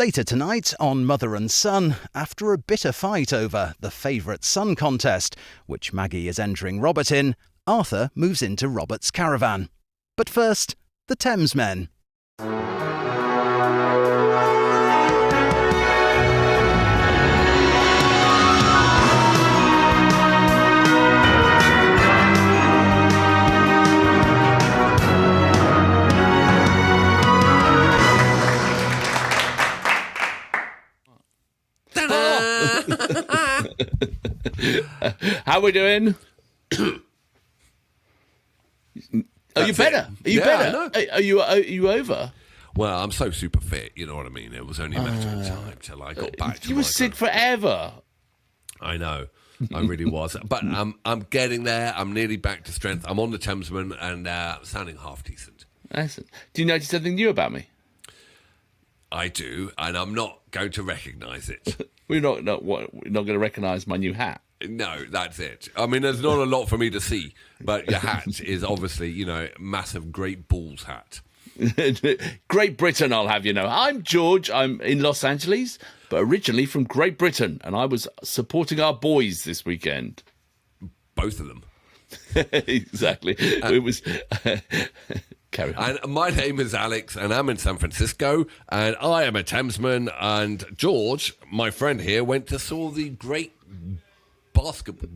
Later tonight on Mother and Son, after a bitter fight over the favourite son contest, which Maggie is entering Robert in, Arthur moves into Robert's caravan. But first, the Thamesmen. How we doing? Are you better? Are you better? Are you over? Well, I'm so super fit, you know what I mean? It was only a matter of time till I got back to You were sick forever. I know. I really was. But I'm getting there. I'm nearly back to strength. I'm on the Thamesmen and sounding half decent. Excellent. Do you notice anything new about me? I do, and I'm not going to recognise it. We're not going to recognise my new hat. No, that's it. I mean, there's not a lot for me to see, but your hat is obviously, massive Great Balls hat. Great Britain, I'll have you know. I'm George. I'm in Los Angeles, but originally from Great Britain, and I was supporting our boys this weekend. Both of them. Exactly. It was... Carry on. And my name is Alex, and I'm in San Francisco, and I am a Thamesman, and George, my friend here, went to saw the great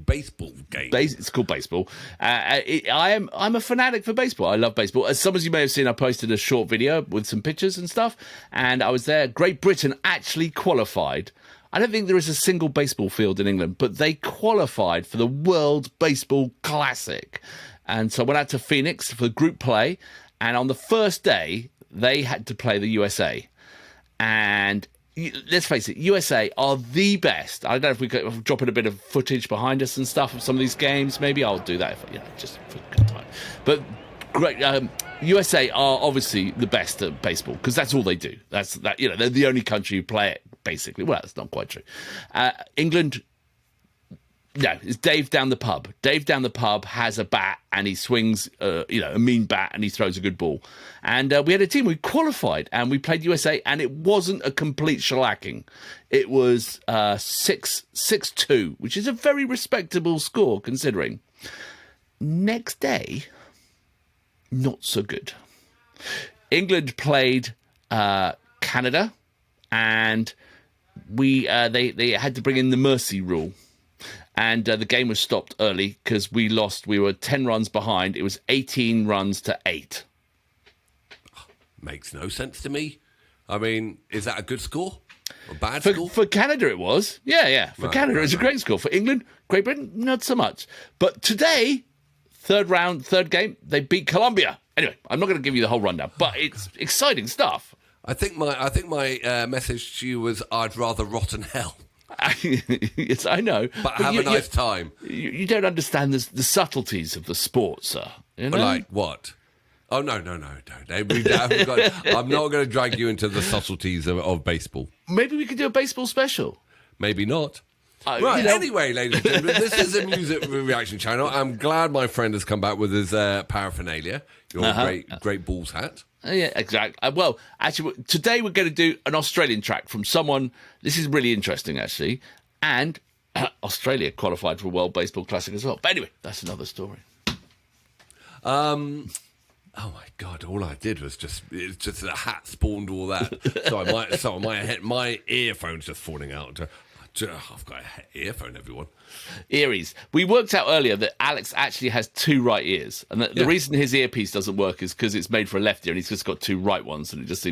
baseball game. It's called baseball. I'm a fanatic for baseball. I love baseball. As some of you may have seen, I posted a short video with some pictures and stuff, and I was there. Great Britain actually qualified. I don't think there is a single baseball field in England, but they qualified for the World Baseball Classic. And so I went out to Phoenix for the group play, and on the first day, they had to play the USA. And let's face it, USA are the best. I don't know if we could drop in a bit of footage behind us and stuff of some of these games. Maybe I'll do that, just for a good time. But great, USA are obviously the best at baseball because that's all they do. They're the only country who play it, basically. Well, that's not quite true. England... No, it's Dave down the pub. Dave down the pub has a bat and he swings, a mean bat and he throws a good ball. And we had a team, we qualified and we played USA and it wasn't a complete shellacking. It was 6-2, which is a very respectable score considering. Next day, not so good. England played Canada and they had to bring in the mercy rule. And the game was stopped early because we lost. We were 10 runs behind. It was 18 runs to 8. Makes no sense to me. I mean, is that a good score? A bad score? For Canada, it was. Yeah. For Canada, it's a great score. For England, Great Britain, not so much. But today, third game, they beat Colombia. Anyway, I'm not going to give you the whole rundown, but it's exciting stuff. I think my message to you was, I'd rather rot in hell. Yes, I know. But have a nice time. You don't understand the subtleties of the sport, sir. You know? Like what? Oh, no. I'm not going to drag you into the subtleties of baseball. Maybe we could do a baseball special. Maybe not. Right, anyway, ladies and gentlemen, this is a music reaction channel. I'm glad my friend has come back with his paraphernalia, your great balls hat. Yeah, exactly. Well, actually, today we're going to do an Australian track from someone. This is really interesting, actually. And Australia qualified for a World Baseball Classic as well. But anyway, that's another story. Oh my God! All I did was just the hat spawned all that. My earphones just falling out. I've got an earphone, everyone. Earries. We worked out earlier that Alex actually has two right ears. And the reason his earpiece doesn't work is because it's made for a left ear and he's just got two right ones and it just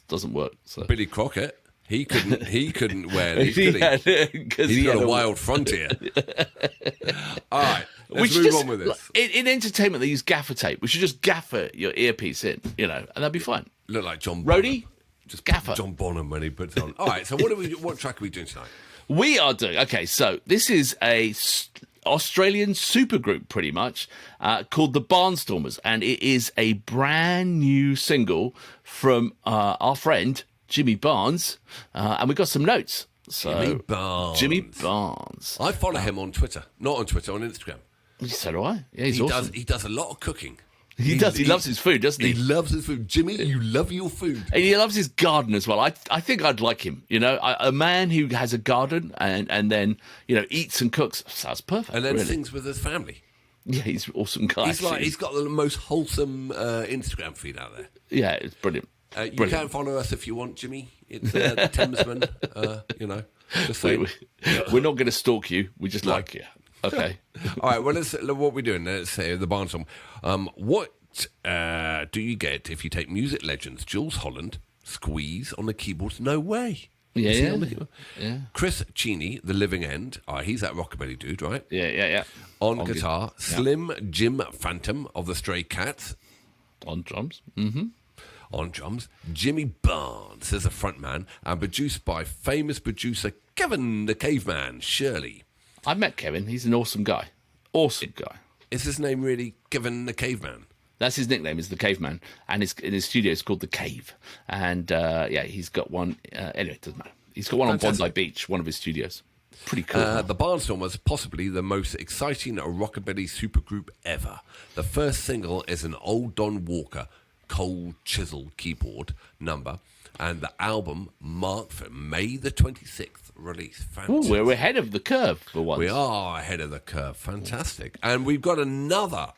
doesn't work. So. Billy Crockett, he couldn't wear these, could he? He's got a wild front ear. All right, let's move on with this. In entertainment, they use gaffer tape. We should just gaffer your earpiece in, and that'd be fine. Look like John Roadie? Just gaffer. John Bonham when he puts it on. All right, so what track are we doing tonight? We are doing, okay, so this is a Australian supergroup, pretty much, called the Barnestormers, and it is a brand new single from our friend, Jimmy Barnes, and we got some notes. So, Jimmy Barnes. I follow him on Twitter. Not on Twitter, on Instagram. So do I. Yeah, he's awesome. He does a lot of cooking. He does. He loves his food, doesn't he? He loves his food. Jimmy, you love your food. And he loves his garden as well. I think I'd like him. You know, a man who has a garden and then, you know, eats and cooks. Sounds perfect. And then really. sings with his family. Yeah, he's an awesome guy. He's got the most wholesome Instagram feed out there. Yeah, it's brilliant. You can follow us if you want, Jimmy. It's the Thamesmen, you know. Just saying. We're not going to stalk you. We just like you. Okay. All right, well, what we're doing, let's say the Barnestorm. What do you get if you take music legends Jools Holland, Squeeze on the keyboards? No way. Yeah. Chris Cheney, the living end. He's that rockabilly dude, right? Yeah. On guitar. Slim Jim Phantom of the Stray Cats. On drums. Mm-hmm. On drums, Jimmy Barnes as a frontman, and produced by famous producer Kevin the Caveman, Shirley. I met Kevin. He's an awesome guy. Awesome guy. Is his name really Kevin the Caveman? That's his nickname, is the Caveman. And in his studio, it's called The Cave. And, he's got one... anyway, it doesn't matter. He's got one Fantastic. on Bondi Beach, one of his studios. Pretty cool. The Barnestormers, possibly the most exciting rockabilly supergroup ever. The first single is an old Don Walker cold chisel keyboard number, and the album marked for May the 26th release. Ooh, we're ahead of the curve for once. We are ahead of the curve. Fantastic. And we've got another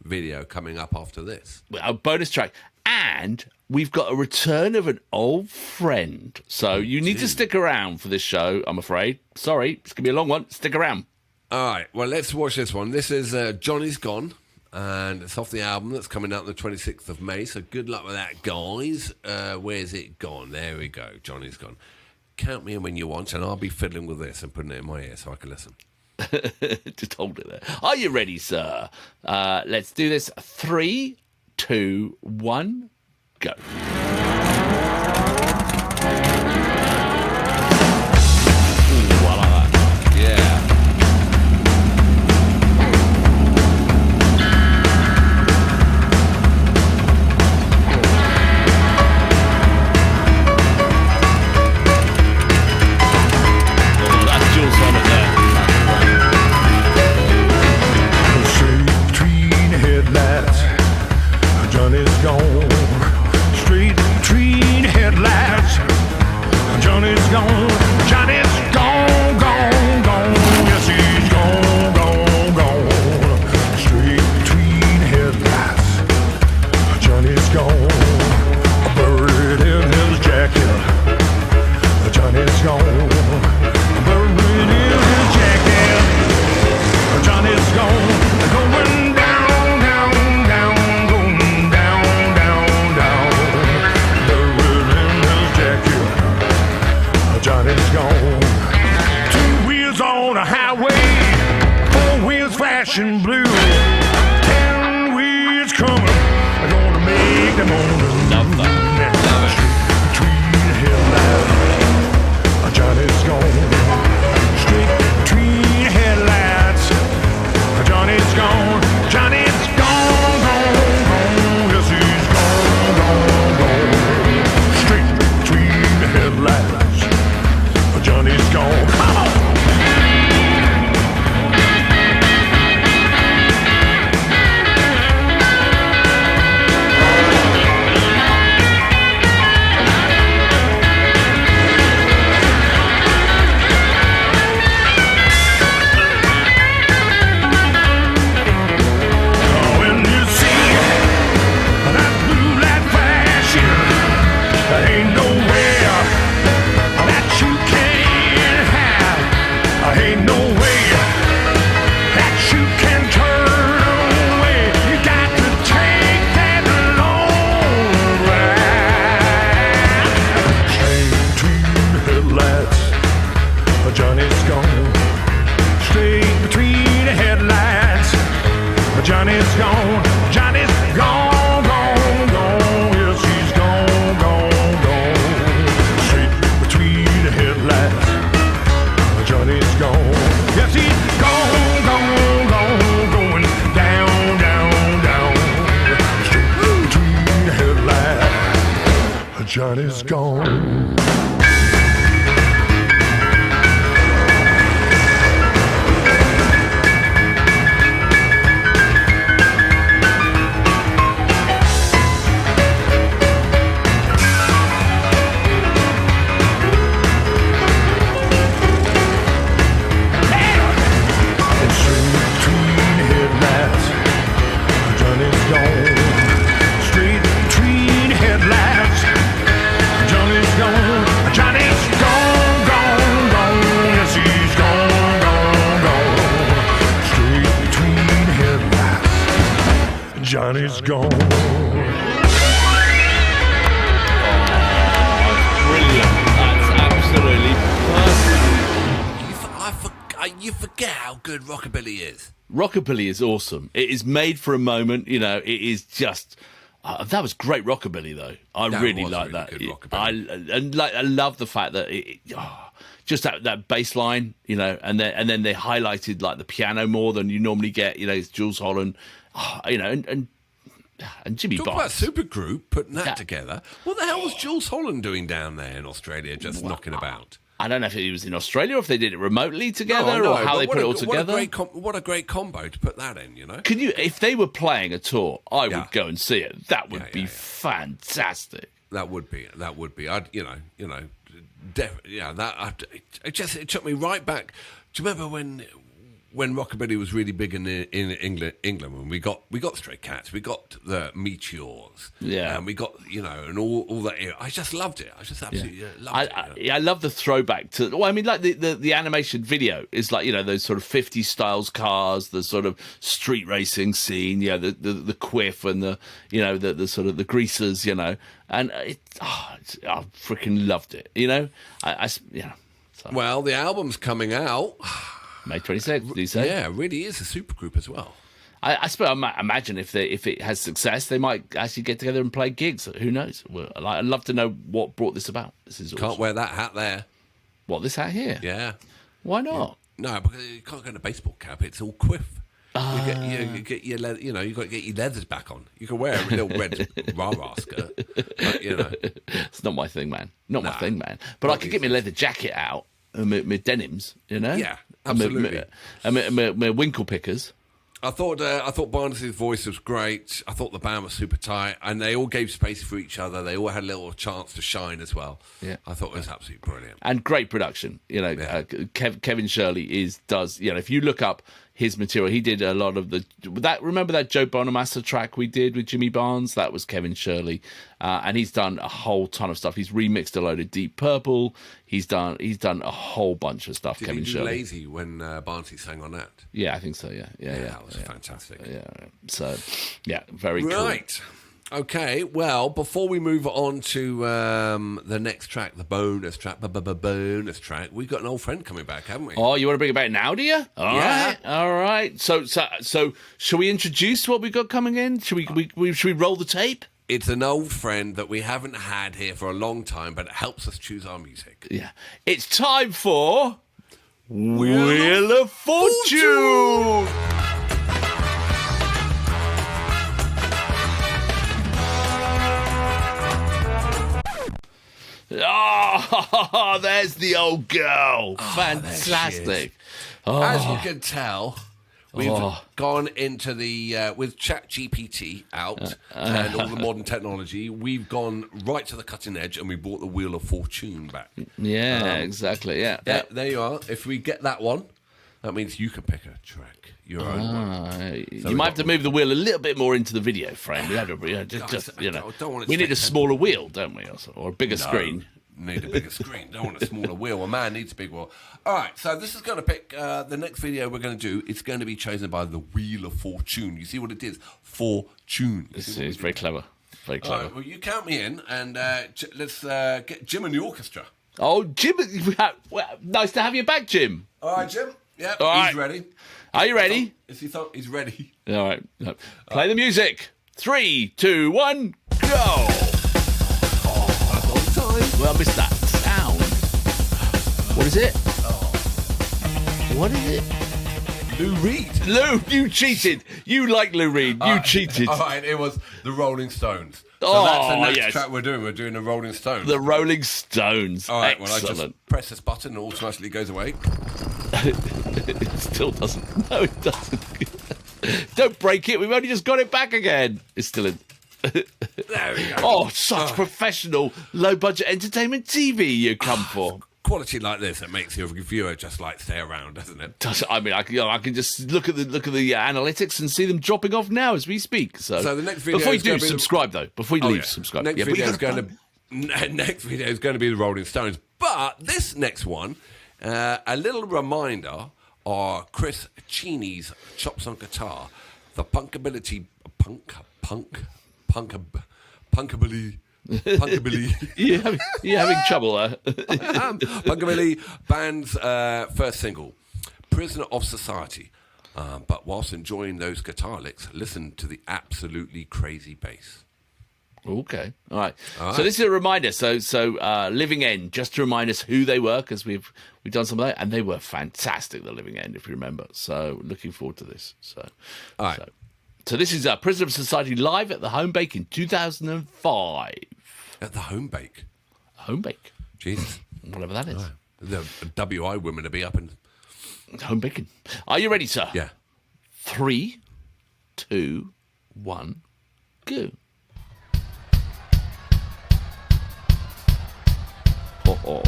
video coming up after this. A bonus track. And we've got a return of an old friend. So you need to stick around for this show, I'm afraid. Sorry, it's going to be a long one. Stick around. All right, well, let's watch this one. This is Johnny's Gone. And it's off the album that's coming out on the 26th of May. So good luck with that, guys. Where's it gone? There we go. Johnny's Gone. Count me in when you want, and I'll be fiddling with this and putting it in my ear so I can listen. Just hold it there. Are you ready, sir? Let's do this. 3, 2, 1, go. Ooh, I like that. Yeah. Blue, 10 wheels coming, I'm gonna make them on the Love that. between headlights. Johnny's gone. Straight between headlights. Johnny's gone. Johnny's gone, gone, gone. Yes, he's gone, gone, gone. Straight between headlights. Johnny's gone. Come on. Johnny's gone, Johnny's gone, gone, gone. Yes, he's gone, gone, gone. Straight between the headlights. Johnny's gone. Yes, he's gone, gone, gone, going down, down, down. Straight between the headlights. Johnny's gone. Johnny's gone. Brilliant. That's absolutely perfect. You forget how good rockabilly is. Rockabilly is awesome. It is made for a moment. You know, it is just. That was great rockabilly, though. I really like that. Good rockabilly. I love the fact that just that bass line, you know, and then they highlighted like the piano more than you normally get. You know, it's Jools Holland, you know, and Jimmy Talk Barnes. about supergroup putting that together. What the hell was Jools Holland doing down there in Australia, just knocking about? I don't know if he was in Australia or if they did it remotely together or how they put it all together. What a great combo to put that in, you know? Can you, if they were playing a tour, I would go and see it. That would be fantastic. That would be. I'd, it took me right back. Do you remember when rockabilly was really big in England when we got Stray Cats, we got the Meteors, and we got and all that era. I just loved it. I just absolutely loved it. I love the throwback to. Well, I mean, like the animation video is like those sort of 50s styles cars, the sort of street racing scene, the quiff and the sort of the greasers, and I freaking loved it. So. Well, the album's coming out. May 26th, do you say? Yeah, it really is a supergroup as well. I suppose I imagine if it has success, they might actually get together and play gigs. Who knows? Well, I'd love to know what brought this about. This is awesome. Can't wear that hat there. What, this hat here? Yeah. Why not? Yeah. No, because you can't get a baseball cap. It's all quiff. You get your leather, you've got to get your leathers back on. You can wear a little red rah-rah skirt. But, It's not my thing, man. Not my thing, man. But I could get my leather jacket out and my denims, Yeah. Absolutely. And my winkle pickers. I thought Barnes' voice was great. I thought the band was super tight, and they all gave space for each other. They all had a little chance to shine as well. Yeah, I thought it was absolutely brilliant and great production. Kevin Shirley does. If you look up his material, he did a lot of that. Remember that Joe Bonamassa track we did with Jimmy Barnes? That was Kevin Shirley, and he's done a whole ton of stuff. He's remixed a load of Deep Purple. He's done a whole bunch of stuff. Did Kevin he do Shirley. Lazy when Barnesy sang on that? Yeah, I think so. Yeah, that was fantastic. Yeah, so very cool. Right. Okay, well, before we move on to the next track, the bonus track, we've got an old friend coming back, haven't we? Oh, you want to bring it back now, do you? All right. So, shall we introduce what we got coming in? Should we roll the tape? It's an old friend that we haven't had here for a long time, but it helps us choose our music. Yeah. It's time for Wheel of Fortune! Oh, there's the old girl. Fantastic. As you can tell, we've gone into the, with ChatGPT out and all the modern technology, we've gone right to the cutting edge and we brought the Wheel of Fortune back. Yeah, exactly. Yeah. There you are. If we get that one, that means you can pick a track, your own one. So you might have to move the wheel a little bit more into the video frame. We had to, we need a smaller wheel, don't we? Also, or a bigger screen. Need a bigger screen. Don't want a smaller wheel. A man needs a big wheel. All right, so this is going to pick the next video we're going to do. It's going to be chosen by the Wheel of Fortune. You see what it is? Fortune. It's very clever. Very clever. All right, well, you count me in, and let's get Jim in the orchestra. Oh, Jim! Nice to have you back, Jim. All right, Jim. Yep, All right. He's ready. Are you ready? He's ready. All right. Play the music. 3, 2, 1, go! Well, I missed that sound. What is it? What is it? Lou Reed. Lou, you cheated. You like Lou Reed. You cheated. All right, it was the Rolling Stones. So that's the next track we're doing. We're doing the Rolling Stones. The Rolling Stones. All right, excellent. well, I just press this button and it automatically goes away. It still doesn't. No, it doesn't. Don't break it. We've only just got it back again. It's still in. There we go. Oh, such professional, low-budget entertainment TV you come for. Quality like this, it makes your viewer just like stay around, doesn't it? I mean, I can just look at the analytics and see them dropping off now as we speak. So the next video before you do, subscribe though. Before you leave, subscribe. Next video is going to be the Rolling Stones, but this next one, a little reminder of Chris Cheney's chops on guitar. the punkabilly. You're having trouble there. Punkabilly band's first single, Prisoner of Society. But whilst enjoying those guitar licks, listen to the absolutely crazy bass. Okay, all right. So this is a reminder. So Living End, just to remind us who they were, because we've done some of that, and they were fantastic. The Living End, if you remember. So looking forward to this. So, all right. So this is Prisoner of Society live at the Home Bake in 2005. At the Home Bake. Home Bake. Jesus. Whatever that is. Right. The WI women will be up and home baking. Are you ready, sir? Yeah. 3, 2, 1, go. Oh.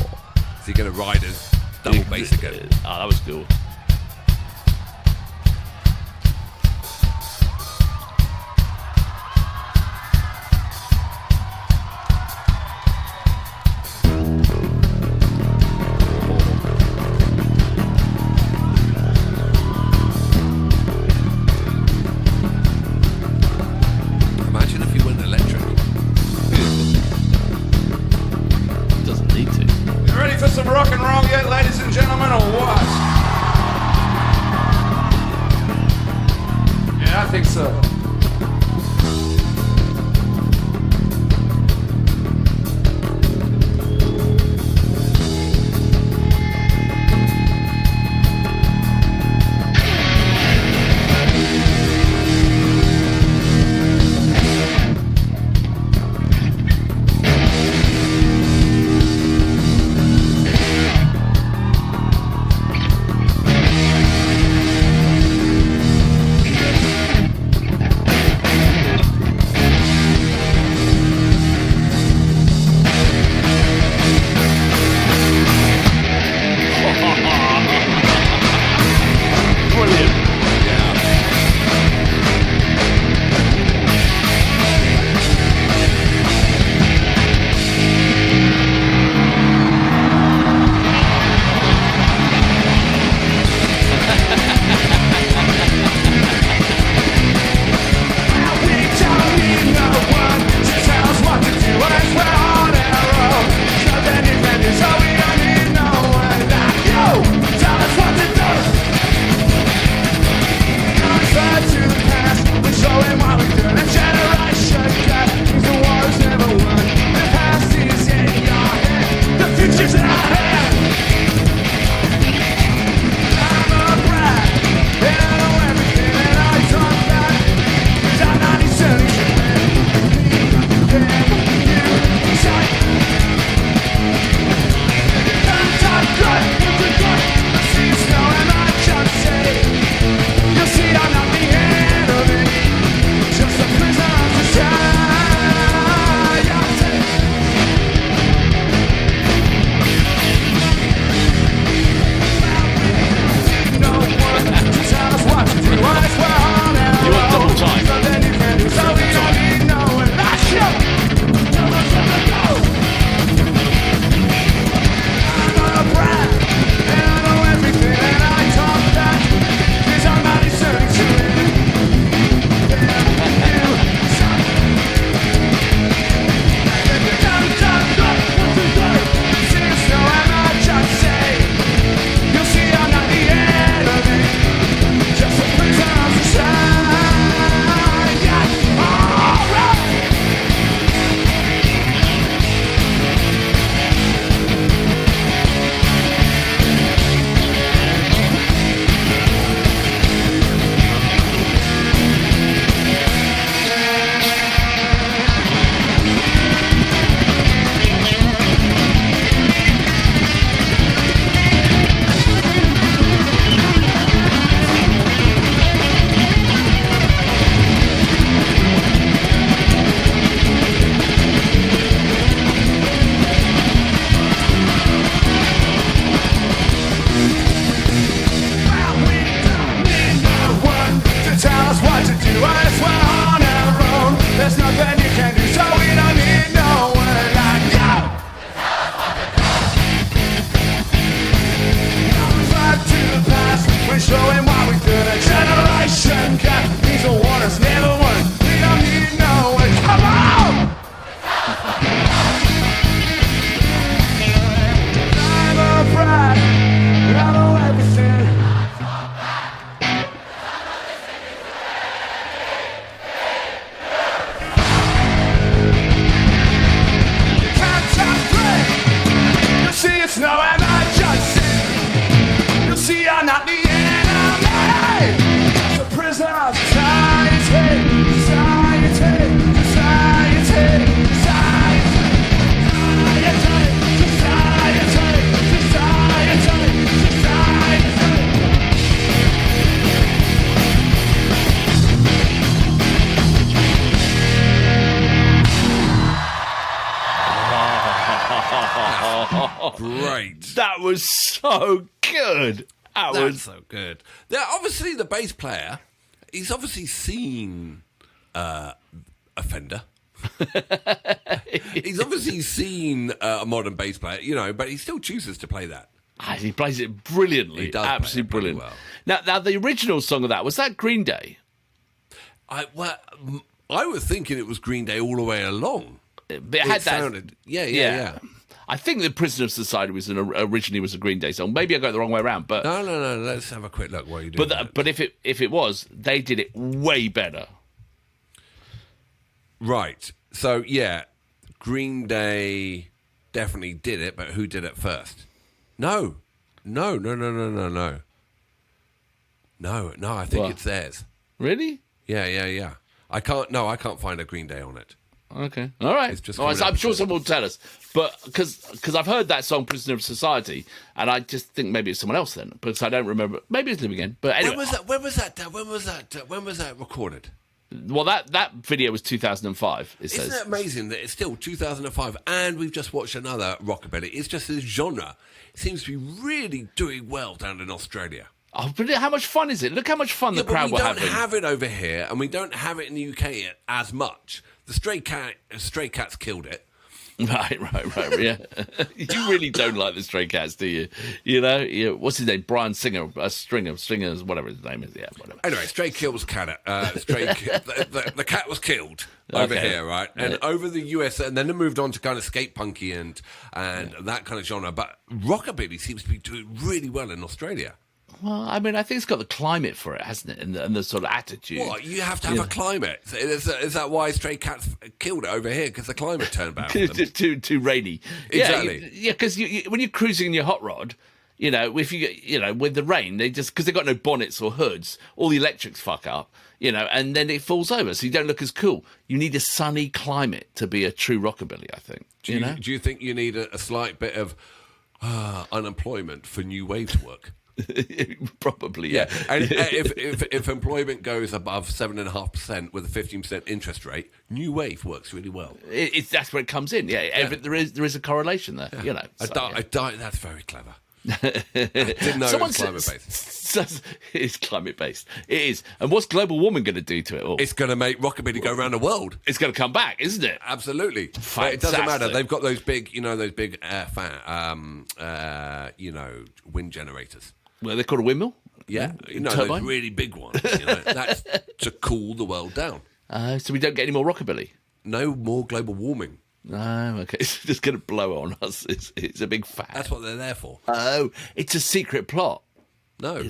Is he going to ride his double bass again? That was cool. Imagine if he went electric. Doesn't need to. You ready for some rock and roll yet, ladies and gentlemen, or what? great. That was so good. That's so good. Now, obviously, the bass player, he's obviously seen Offender. He's obviously seen a modern bass player, but he still chooses to play that. He plays it brilliantly. He does absolutely play it brilliant. well. Now, the original song of that, was that Green Day? I was thinking it was Green Day all the way along. But it had that. Sounded, yeah. I think the Prisoner of Society originally was a Green Day song. Maybe I got it the wrong way around, but No. Let's have a quick look. What are you doing? but if it was, they did it way better. Right. So yeah, Green Day definitely did it, but who did it first? No. No. I think What? it's theirs. Really? Yeah. I can't find a Green Day on it. Okay. All right. It's just All right, so coming I'm up sure with someone will tell us. But because I've heard that song, Prisoner of Society, and I just think maybe it's someone else then, because I don't remember. Maybe it's Live Again. But anyway. When was that recorded? Well, that video was 2005, it Isn't says. it amazing that it's still 2005 and we've just watched another rockabilly? It's just this genre seems to be really doing well down in Australia. Oh, but how much fun is it? Look how much fun the crowd were having. We don't have it over here, and we don't have it in the UK as much. The Stray Cats killed it. Right, yeah. You really don't like the Stray Cats, do you? What's his name? Brian Singer, Stringers, whatever his name is. Yeah, whatever. Anyway, Stray kills cat. The cat was killed over here, right? And over the US, and then they moved on to kind of skate punky and that kind of genre. But rockabilly seems to be doing really well in Australia. Well, I mean, I think it's got the climate for it, hasn't it? And the sort of attitude. What? You have to have a climate. Is that why Stray Cats killed it over here? Because the climate turned bad for them. too rainy. Exactly. Yeah, because when you're cruising in your hot rod, if you with the rain, because they've got no bonnets or hoods, all the electrics fuck up, and then it falls over, so you don't look as cool. You need a sunny climate to be a true rockabilly, I think. Do you think you need a slight bit of unemployment for new wave to work? Probably, yeah. And if employment goes above 7.5% with a 15% interest rate, new wave works really well. That's where it comes in. Yeah, there is a correlation there. That's very clever. I didn't know it was climate based. It's climate based. It is. And what's global warming going to do to it all? It's going to make rockabilly go around the world. It's going to come back, isn't it? Absolutely. Fantastic. It doesn't matter. They've got those big, wind generators. Well, they're called a windmill. Yeah, turbine? those really big ones. That's to cool the world down. So we don't get any more rockabilly. No more global warming. No, okay. It's just going to blow on us. It's a big fad. That's what they're there for. Oh, it's a secret plot. No.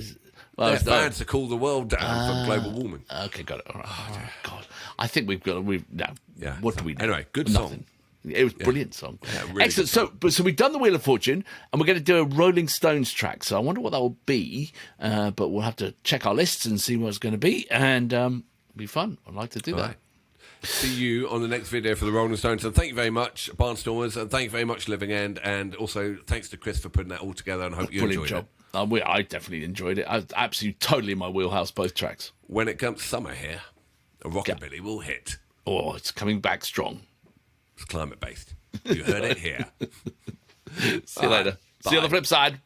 They're fans to cool the world down for global warming. Okay, got it. All right. Oh, God. I think we've no. Yeah. What do we do? Anyway, good Nothing. song. It was a brilliant song. Yeah, really excellent. So we've done the Wheel of Fortune, and we're going to do a Rolling Stones track. So I wonder what that will be, but we'll have to check our lists and see what it's going to be, and it'll be fun. I'd like to do that. Right. See you on the next video for the Rolling Stones. And thank you very much, Barnestormers, and thank you very much, Living End, and also thanks to Chris for putting that all together. And hope you Brilliant enjoyed job. it. I definitely enjoyed it. I was absolutely totally in my wheelhouse, both tracks. When it comes summer here, a rockabilly will hit. Oh, it's coming back strong. It's climate based. You heard it here. See you later. Bye. See you on the flip side.